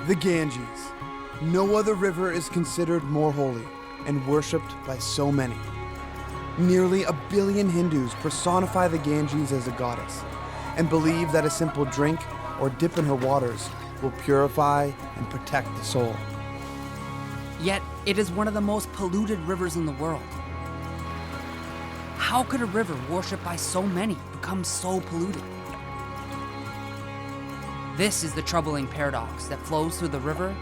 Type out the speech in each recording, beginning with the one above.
The Ganges. No other river is considered more holy and worshipped by so many. Nearly 1 billion Hindus personify the Ganges as a goddess and believe that a simple drink or dip in her waters will purify and protect the soul. Yet, it is one of the most polluted rivers in the world. How could a river worshipped by so many become so polluted? This is the troubling paradox that flows through the river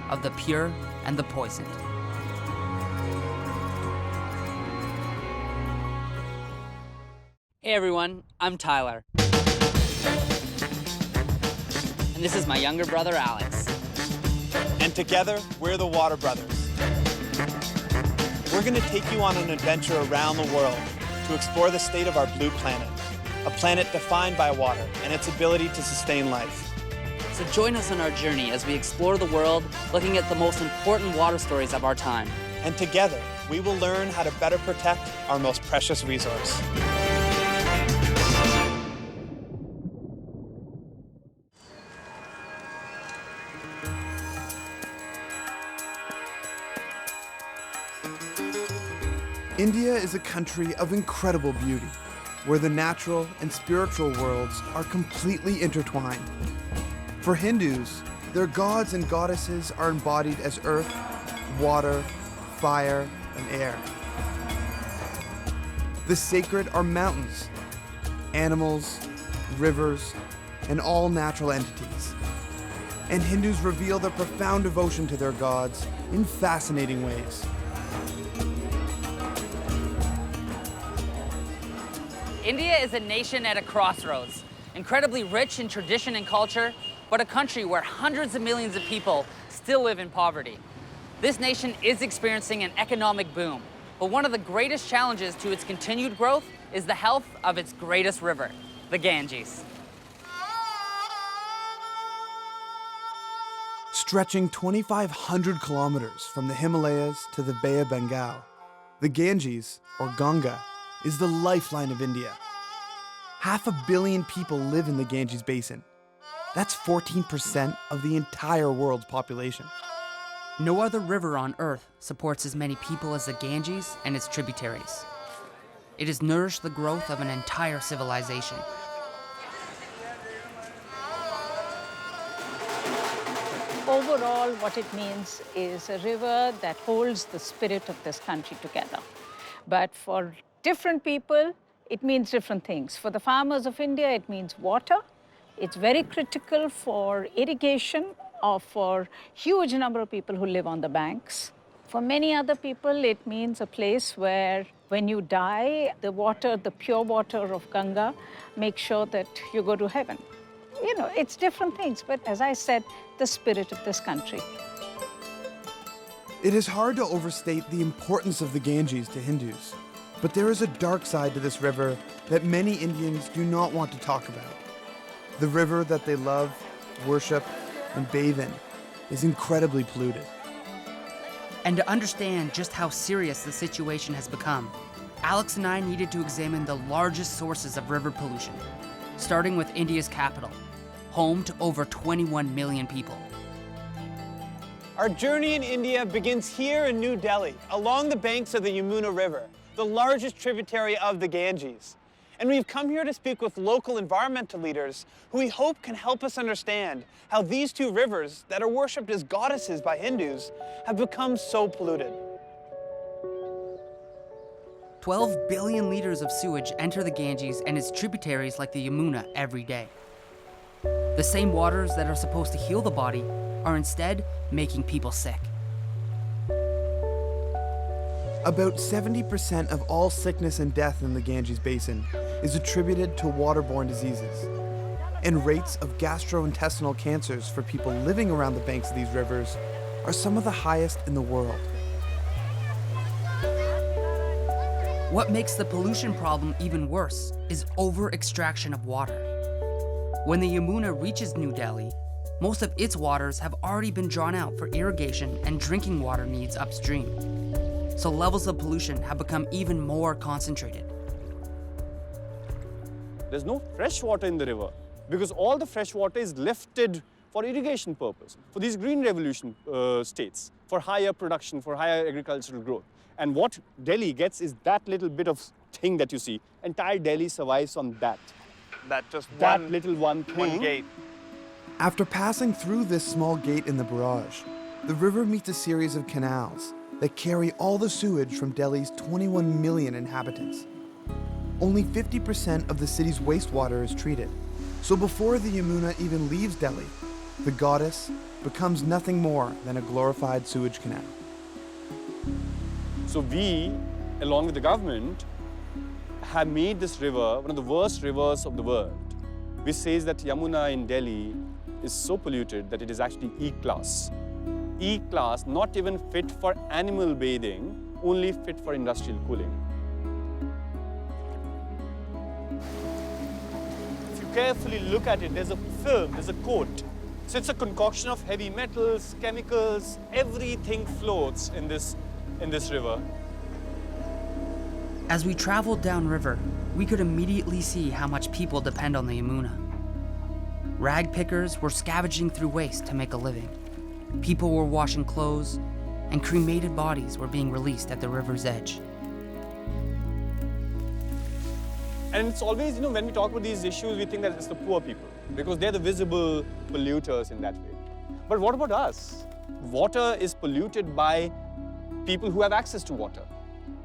of the pure and the poisoned. Hey everyone, I'm Tyler. And this is my younger brother, Alex. And together, we're the Water Brothers. We're going to take you on an adventure around the world to explore the state of our blue planet, a planet defined by water and its ability to sustain life. So join us on our journey as we explore the world, looking at the most important water stories of our time. And together, we will learn how to better protect our most precious resource. India is a country of incredible beauty, where the natural and spiritual worlds are completely intertwined. For Hindus, their gods and goddesses are embodied as earth, water, fire, and air. The sacred are mountains, animals, rivers, and all natural entities. And Hindus reveal their profound devotion to their gods in fascinating ways. India is a nation at a crossroads, incredibly rich in tradition and culture, but a country where hundreds of millions of people still live in poverty. This nation is experiencing an economic boom, but one of the greatest challenges to its continued growth is the health of its greatest river, the Ganges. Stretching 2,500 kilometers from the Himalayas to the Bay of Bengal, the Ganges, or Ganga, is the lifeline of India. 500 million people live in the Ganges Basin. That's 14% of the entire world's population. No other river on Earth supports as many people as the Ganges and its tributaries. It has nourished the growth of an entire civilization. Overall, what it means is a river that holds the spirit of this country together. But for different people, it means different things. For the farmers of India, it means water. It's very critical for irrigation or for huge number of people who live on the banks. For many other people, it means a place where when you die, the water, the pure water of Ganga, makes sure that you go to heaven. You know, it's different things, but as I said, the spirit of this country. It is hard to overstate the importance of the Ganges to Hindus, but there is a dark side to this river that many Indians do not want to talk about. The river that they love, worship, and bathe in is incredibly polluted. And to understand just how serious the situation has become, Alex and I needed to examine the largest sources of river pollution, starting with India's capital, home to over 21 million people. Our journey in India begins here in New Delhi, along the banks of the Yamuna River, the largest tributary of the Ganges. And we've come here to speak with local environmental leaders who we hope can help us understand how these two rivers that are worshipped as goddesses by Hindus have become so polluted. 12 billion liters of sewage enter the Ganges and its tributaries like the Yamuna every day. The same waters that are supposed to heal the body are instead making people sick. About 70% of all sickness and death in the Ganges Basin is attributed to waterborne diseases. And rates of gastrointestinal cancers for people living around the banks of these rivers are some of the highest in the world. What makes the pollution problem even worse is over-extraction of water. When the Yamuna reaches New Delhi, most of its waters have already been drawn out for irrigation and drinking water needs upstream. So levels of pollution have become even more concentrated. There's no fresh water in the river because all the fresh water is lifted for irrigation purpose, for these green revolution states, for higher production, for higher agricultural growth. And what Delhi gets is that little bit of thing that you see. Entire Delhi survives on that. That just That one, little one one thing. gate. After passing through this small gate in the barrage, the river meets a series of canals that carry all the sewage from Delhi's 21 million inhabitants. Only 50% of the city's wastewater is treated. So before the Yamuna even leaves Delhi, the goddess becomes nothing more than a glorified sewage canal. So we, along with the government, have made this river one of the worst rivers of the world, which says that Yamuna in Delhi is so polluted that it is actually E-class. E-class, not even fit for animal bathing, only fit for industrial cooling. If you carefully look at it, there's a film, there's a coat. So it's a concoction of heavy metals, chemicals, everything floats in this river. As we traveled downriver, we could immediately see how much people depend on the Yamuna. Rag pickers were scavenging through waste to make a living. People were washing clothes, and cremated bodies were being released at the river's edge. And it's always, when we talk about these issues, we think that it's the poor people, because they're the visible polluters in that way. But what about us? Water is polluted by people who have access to water,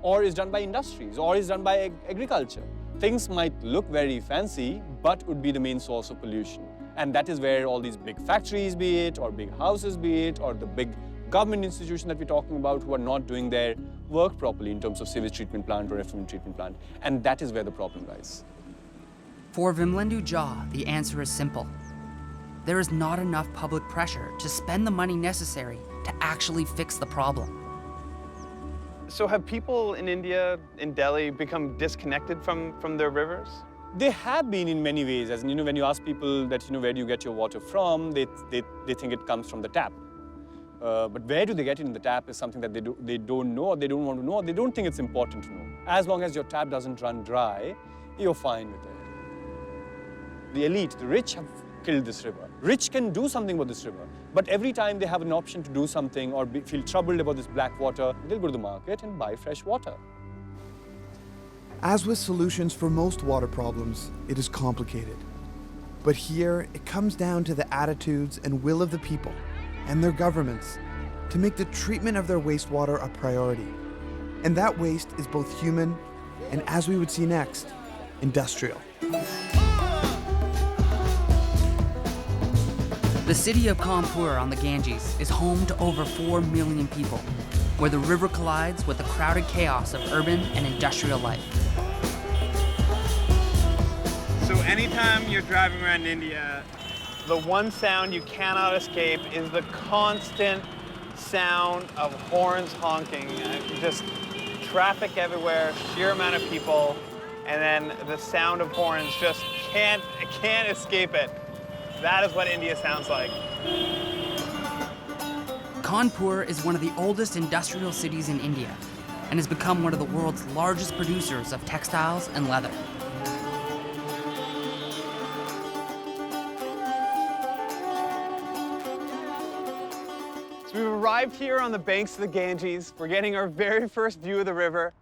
or is done by industries, or is done by agriculture. Things might look very fancy, but would be the main source of pollution. And that is where all these big factories, be it, or big houses, be it, or the big government institutions that we're talking about who are not doing their work properly in terms of sewage treatment plant or effluent treatment plant. And that is where the problem lies. For Vimlendu Jha, the answer is simple. There is not enough public pressure to spend the money necessary to actually fix the problem. So have people in India, in Delhi, become disconnected from their rivers? They have been in many ways. As when you ask people that, where do you get your water from, they think it comes from the tap. But where do they get it in the tap is something that they don't know, or they don't want to know, or they don't think it's important to know. As long as your tap doesn't run dry, you're fine with it. The elite, the rich have killed this river. Rich can do something about this river, but every time they have an option to do something or feel troubled about this black water, they'll go to the market and buy fresh water. As with solutions for most water problems, it is complicated. But here, it comes down to the attitudes and will of the people and their governments to make the treatment of their wastewater a priority. And that waste is both human and, as we would see next, industrial. The city of Kanpur on the Ganges is home to over 4 million people, where the river collides with the crowded chaos of urban and industrial life. So anytime you're driving around India, the one sound you cannot escape is the constant sound of horns honking. Just traffic everywhere, sheer amount of people, and then the sound of horns just can't escape it. That is what India sounds like. Kanpur is one of the oldest industrial cities in India and has become one of the world's largest producers of textiles and leather. So we've arrived here on the banks of the Ganges. We're getting our very first view of the river.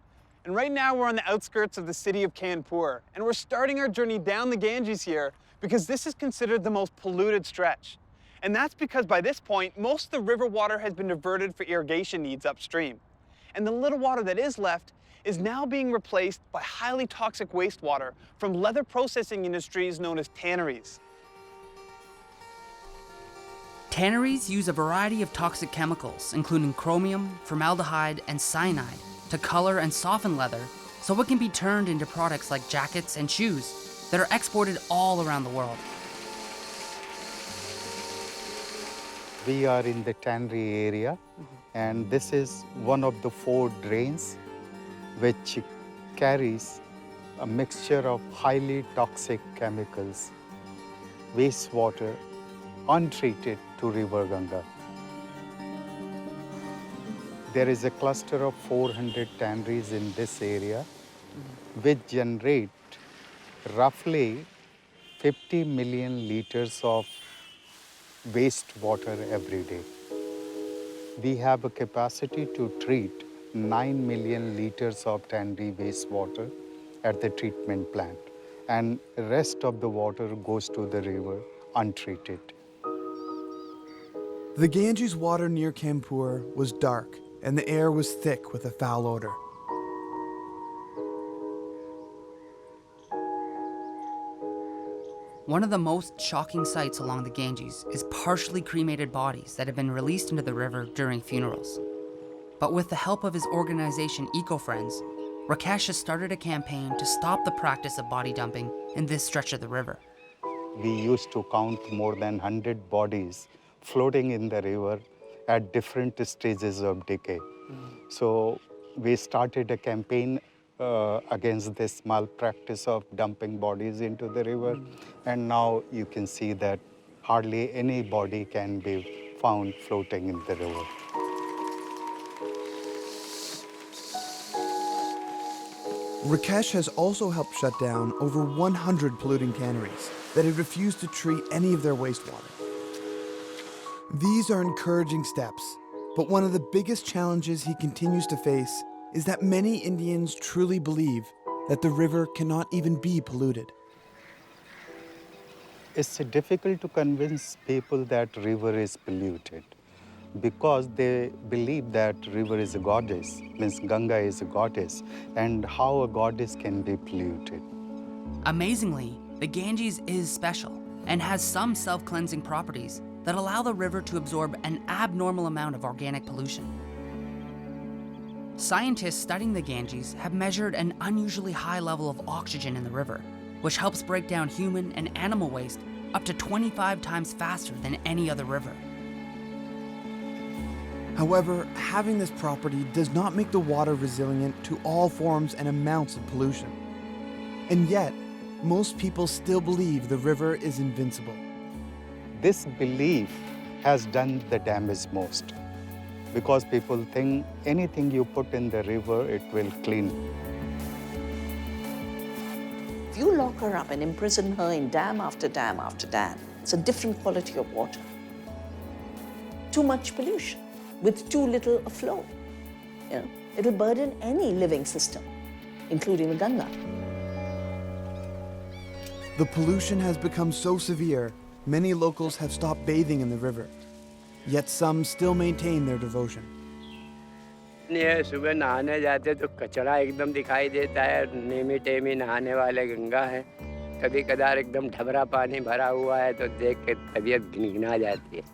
And right now we're on the outskirts of the city of Kanpur. And we're starting our journey down the Ganges here because this is considered the most polluted stretch. And that's because by this point, most of the river water has been diverted for irrigation needs upstream. And the little water that is left is now being replaced by highly toxic wastewater from leather processing industries known as tanneries. Tanneries use a variety of toxic chemicals, including chromium, formaldehyde, and cyanide, to color and soften leather so it can be turned into products like jackets and shoes that are exported all around the world. We are in the tannery area, and this is one of the 4 drains which carries a mixture of highly toxic chemicals, wastewater, untreated to River Ganga. There is a cluster of 400 tanneries in this area, which generate roughly 50 million liters of wastewater every day. We have a capacity to treat 9 million liters of Tannery wastewater at the treatment plant, and the rest of the water goes to the river untreated. The Ganges water near Kanpur was dark, and the air was thick with a foul odor. One of the most shocking sights along the Ganges is partially cremated bodies that have been released into the river during funerals. But with the help of his organization Eco-Friends, Rakesh has started a campaign to stop the practice of body dumping in this stretch of the river. We used to count more than 100 bodies floating in the river at different stages of decay. So we started a campaign against this malpractice of dumping bodies into the river. And now you can see that hardly any body can be found floating in the river. Rakesh has also helped shut down over 100 polluting canneries that had refused to treat any of their wastewater. These are encouraging steps, but one of the biggest challenges he continues to face is that many Indians truly believe that the river cannot even be polluted. It's difficult to convince people that river is polluted because they believe that river is a goddess, means Ganga is a goddess, and how a goddess can be polluted. Amazingly, the Ganges is special and has some self-cleansing properties that allow the river to absorb an abnormal amount of organic pollution. Scientists studying the Ganges have measured an unusually high level of oxygen in the river, which helps break down human and animal waste up to 25 times faster than any other river. However, having this property does not make the water resilient to all forms and amounts of pollution. And yet, most people still believe the river is invincible. This belief has done the damage most because people think anything you put in the river, it will clean. If you lock her up and imprison her in dam after dam after dam, it's a different quality of water. Too much pollution with too little a flow. You know, it'll burden any living system, including the Ganga. The pollution has become so severe, many locals have stopped bathing in the river. Yet some still maintain their devotion. सुबह नहाने जाते तो कचरा एकदम दिखाई देता है, नेमी टेमी नहाने वाले गंगा है, कभी कदार एकदम ढबरा पानी भरा हुआ है तो देख के तबीयत गिनगिना जाती है.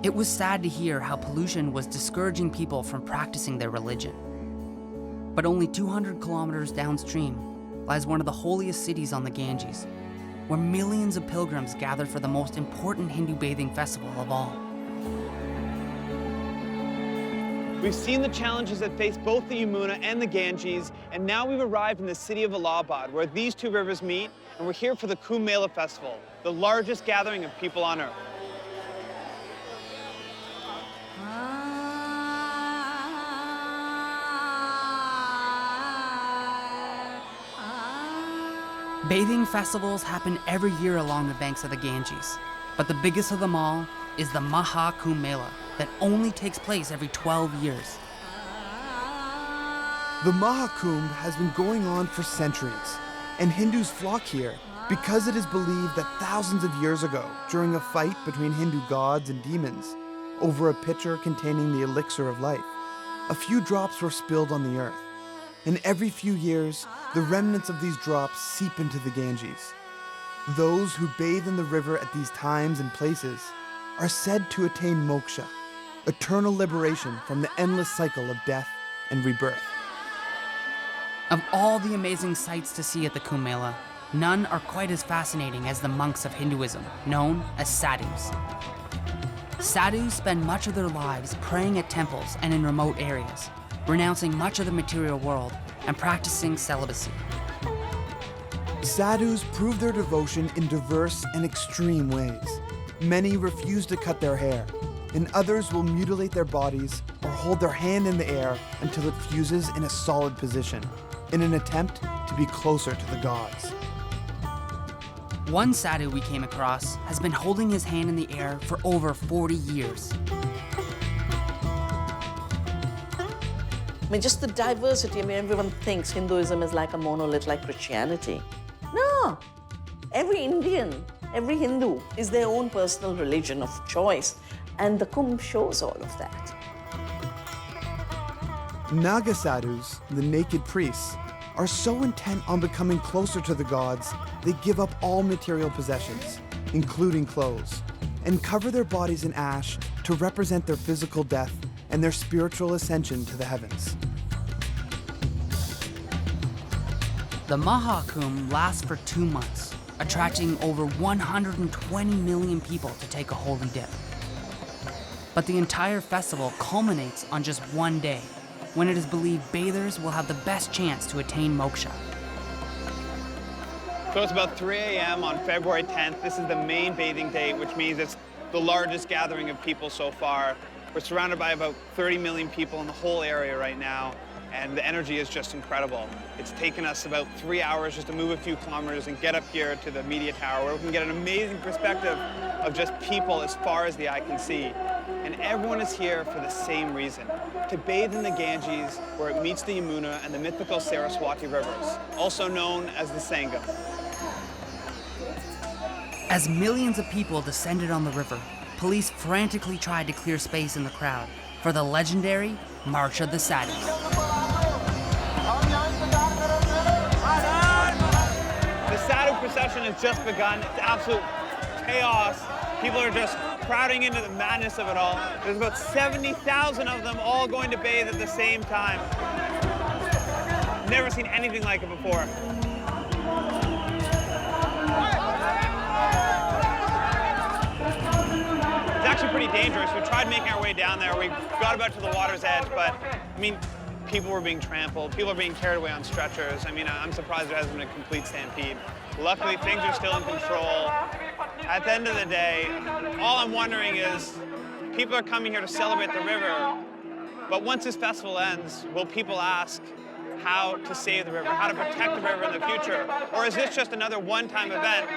It was sad to hear how pollution was discouraging people from practicing their religion. But only 200 kilometers downstream lies one of the holiest cities on the Ganges, where millions of pilgrims gather for the most important Hindu bathing festival of all. We've seen the challenges that face both the Yamuna and the Ganges, and now we've arrived in the city of Allahabad, where these two rivers meet, and we're here for the Kumbh Mela festival, the largest gathering of people on earth. Bathing festivals happen every year along the banks of the Ganges, but the biggest of them all is the Maha Kumbh Mela that only takes place every 12 years. The Maha Kumbh has been going on for centuries, and Hindus flock here because it is believed that thousands of years ago, during a fight between Hindu gods and demons over a pitcher containing the elixir of life, a few drops were spilled on the earth. And every few years, the remnants of these drops seep into the Ganges. Those who bathe in the river at these times and places are said to attain moksha, eternal liberation from the endless cycle of death and rebirth. Of all the amazing sights to see at the Kumbh Mela, none are quite as fascinating as the monks of Hinduism, known as sadhus. Sadhus spend much of their lives praying at temples and in remote areas, renouncing much of the material world and practicing celibacy. Sadhus prove their devotion in diverse and extreme ways. Many refuse to cut their hair, and others will mutilate their bodies or hold their hand in the air until it fuses in a solid position, in an attempt to be closer to the gods. One sadhu we came across has been holding his hand in the air for over 40 years. I mean, just the diversity. I mean, everyone thinks Hinduism is like a monolith like Christianity. No. Every Indian, every Hindu is their own personal religion of choice. And the Kumbh shows all of that. Naga sadhus, the naked priests, are so intent on becoming closer to the gods, they give up all material possessions, including clothes, and cover their bodies in ash to represent their physical death and their spiritual ascension to the heavens. The Maha Kumbh lasts for 2 months, attracting over 120 million people to take a holy dip. But the entire festival culminates on just one day, when it is believed bathers will have the best chance to attain moksha. So it's about 3 a.m. on February 10th. This is the main bathing date, which means it's the largest gathering of people so far. We're surrounded by about 30 million people in the whole area right now, and the energy is just incredible. It's taken us about 3 hours just to move a few kilometers and get up here to the media tower, where we can get an amazing perspective of just people as far as the eye can see. And everyone is here for the same reason, to bathe in the Ganges, where it meets the Yamuna and the mythical Saraswati rivers, also known as the Sangam. As millions of people descended on the river, police frantically tried to clear space in the crowd for the legendary March of the Sadhus. The Sadhu procession has just begun. It's absolute chaos. People are just crowding into the madness of it all. There's about 70,000 of them all going to bathe at the same time. Never seen anything like it before. It's actually pretty dangerous. We tried making our way down there. We got about to the water's edge, but I mean, people were being trampled. People are being carried away on stretchers. I mean, I'm surprised there hasn't been a complete stampede. Luckily, things are still in control. At the end of the day, all I'm wondering is, people are coming here to celebrate the river, but once this festival ends, will people ask how to save the river, how to protect the river in the future? Or is this just another one-time event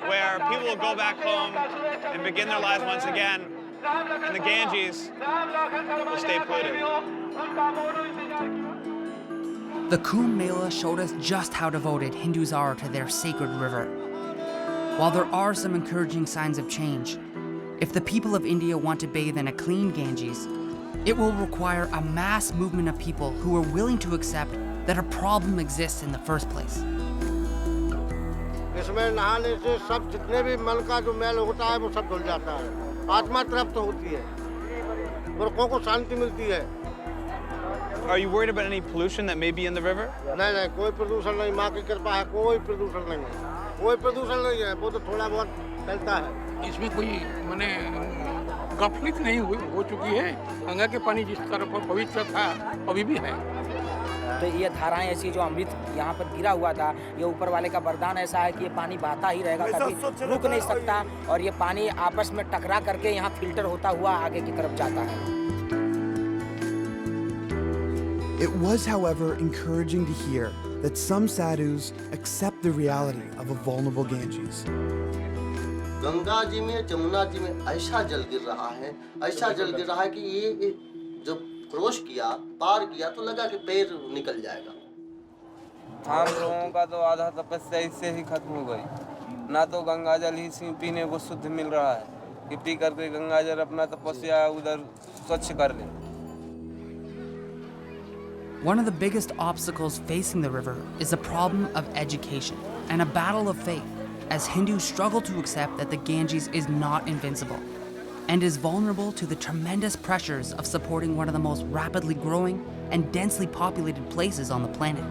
where people will go back home and begin their lives once again, and the Ganges will stay polluted? The Kumbh Mela showed us just how devoted Hindus are to their sacred river. While there are some encouraging signs of change, if the people of India want to bathe in a clean Ganges, it will require a mass movement of people who are willing to accept that a problem exists in the first place. इसमें नहाने से सब जितने भी मन का जो मैल होता है वो सब धुल जाता है, आत्मा तृप्त होती है, लोगों को शांति मिलती है. Are you worried about any pollution that may be in the river? नहीं नहीं, कोई प्रदूषण नहीं, माँ की कृपा है, कोई प्रदूषण नहीं है, कोई प्रदूषण नहीं है, वो तो थोड़ा बहुत फैलता है. इसमें कोई माने गफलत नहीं हो चुकी है. गंगा के पानी जिस तरह पवित्र था अभी भी है. तो ये धाराएं ऐसी जो अमृत यहाँ पर गिरा हुआ था, ये ऊपर वाले का वरदान ऐसा है कि ये पानी बहता ही रहेगा, कभी रुक नहीं सकता, और ये पानी आपस में टकरा करके यहाँ फिल्टर होता हुआ आगे की तरफ जाता है. It was, however, encouraging to hear that some sadhus accept the reality of a vulnerable Ganges. Ganga ji में, जमुना जी में ऐसा जल गिर रहा है, ऐसा जल गिर रहा है कि ये जब क्रॉस किया, पार किया तो लगा कि पैर निकल जाएगा. हम लोगों का तो आधा तपस्या इससे ही खत्म हो गई. ना तो गंगा जल ही पीने को शुद्ध मिल रहा है कि पी करके गंगा जल अपना तपस्या उधर स्वच्छ कर ले. One of the biggest obstacles facing the river is the problem of education and a battle of faith, as Hindus struggle to accept that the Ganges is not invincible and is vulnerable to the tremendous pressures of supporting one of the most rapidly growing and densely populated places on the planet.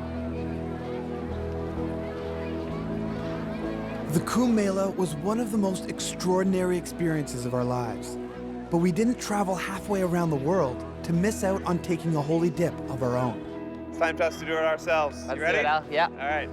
The Kumbh Mela was one of the most extraordinary experiences of our lives, but we didn't travel halfway around the world to miss out on taking a holy dip of our own. It's time for us to do it ourselves. Let's You ready? do it, Al. Yeah. All right.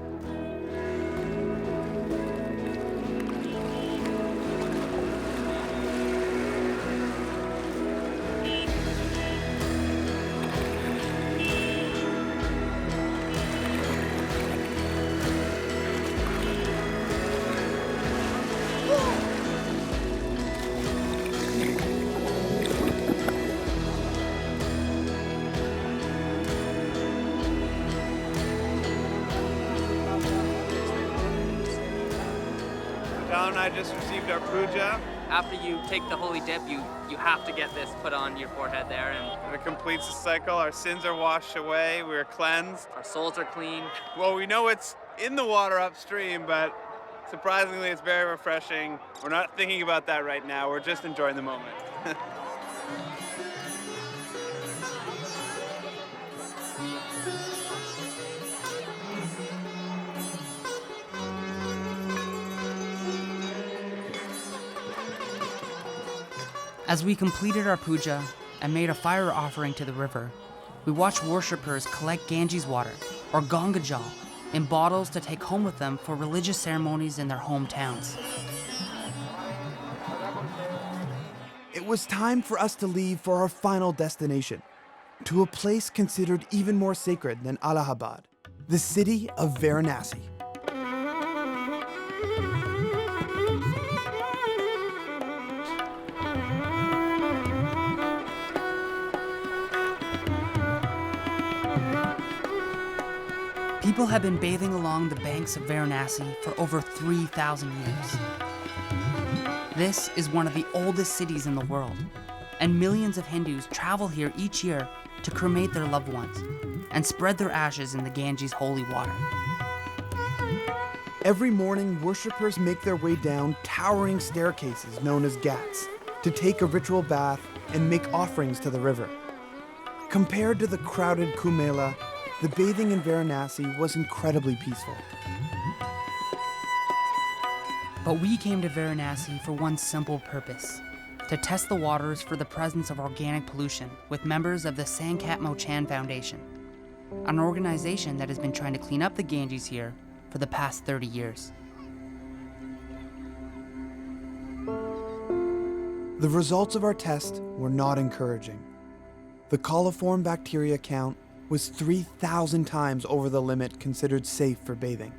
Val and I just received our puja. After you take the holy dip, you have to get this put on your forehead there, and It completes the cycle. Our sins are washed away. We're cleansed. our souls are clean. Well, we know it's in the water upstream, but surprisingly, it's very refreshing. We're not thinking about that right now. We're just enjoying the moment. As we completed our puja and made a fire offering to the river, we watched worshippers collect Ganges water, or Ganga Jal, in bottles to take home with them for religious ceremonies in their hometowns. It was time for us to leave for our final destination, to a place considered even more sacred than Allahabad, the city of Varanasi. People have been bathing along the banks of Varanasi for over 3,000 years. This is one of the oldest cities in the world, and millions of Hindus travel here each year to cremate their loved ones and spread their ashes in the Ganges holy water. Every morning, worshippers make their way down towering staircases known as ghats to take a ritual bath and make offerings to the river. Compared to the crowded Kumbh Mela, the bathing in Varanasi was incredibly peaceful. But we came to Varanasi for one simple purpose: to test the waters for the presence of organic pollution with members of the Sankat Mochan Foundation, an organization that has been trying to clean up the Ganges here for the past 30 years. The results of our test were not encouraging. The coliform bacteria count was 3,000 times over the limit considered safe for bathing.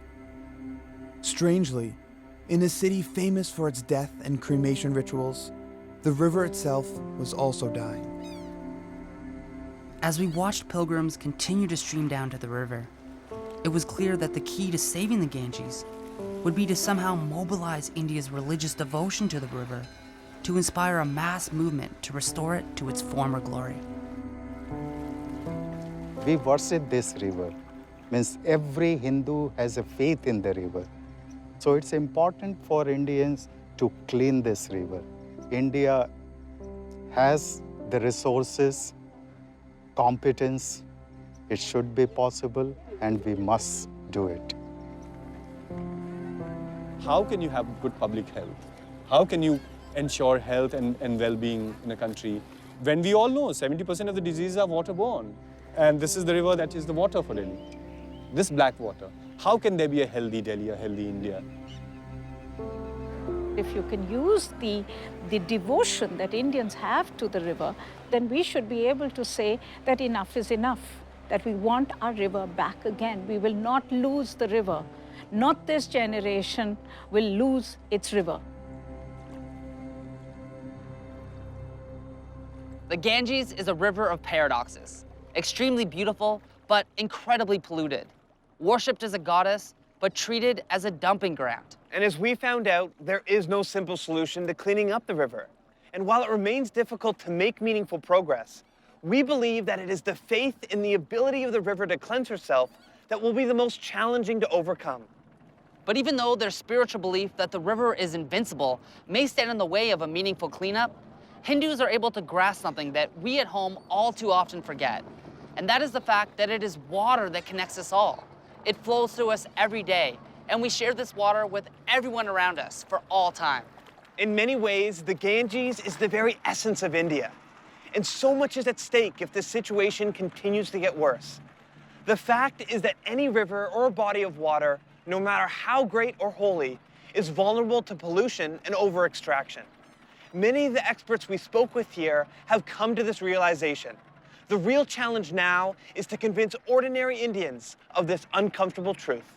Strangely, in a city famous for its death and cremation rituals, the river itself was also dying. As we watched pilgrims continue to stream down to the river, it was clear that the key to saving the Ganges would be to somehow mobilize India's religious devotion to the river to inspire a mass movement to restore it to its former glory. We worship this river. Means every Hindu has a faith in the river. So it's important for Indians to clean this river. India has the resources, competence. It should be possible, and we must do it. How can you have good public health? How can you ensure health and well-being in a country when we all know 70% of the diseases are waterborne? And this is the river that is the water for Delhi. This black water. How can there be a healthy Delhi, a healthy India? If you can use the devotion that Indians have to the river, then we should be able to say that enough is enough, that we want our river back again. We will not lose the river. Not this generation will lose its river. The Ganges is a river of paradoxes. Extremely beautiful, but incredibly polluted. Worshipped as a goddess, but treated as a dumping ground. And as we found out, there is no simple solution to cleaning up the river. And while it remains difficult to make meaningful progress, we believe that it is the faith in the ability of the river to cleanse herself that will be the most challenging to overcome. But even though their spiritual belief that the river is invincible may stand in the way of a meaningful cleanup, Hindus are able to grasp something that we at home all too often forget. And that is the fact that it is water that connects us all. It flows through us every day, and we share this water with everyone around us for all time. In many ways, the Ganges is the very essence of India. And so much is at stake if this situation continues to get worse. The fact is that any river or body of water, no matter how great or holy, is vulnerable to pollution and over-extraction. Many of the experts we spoke with here have come to this realization. The real challenge now is to convince ordinary Indians of this uncomfortable truth.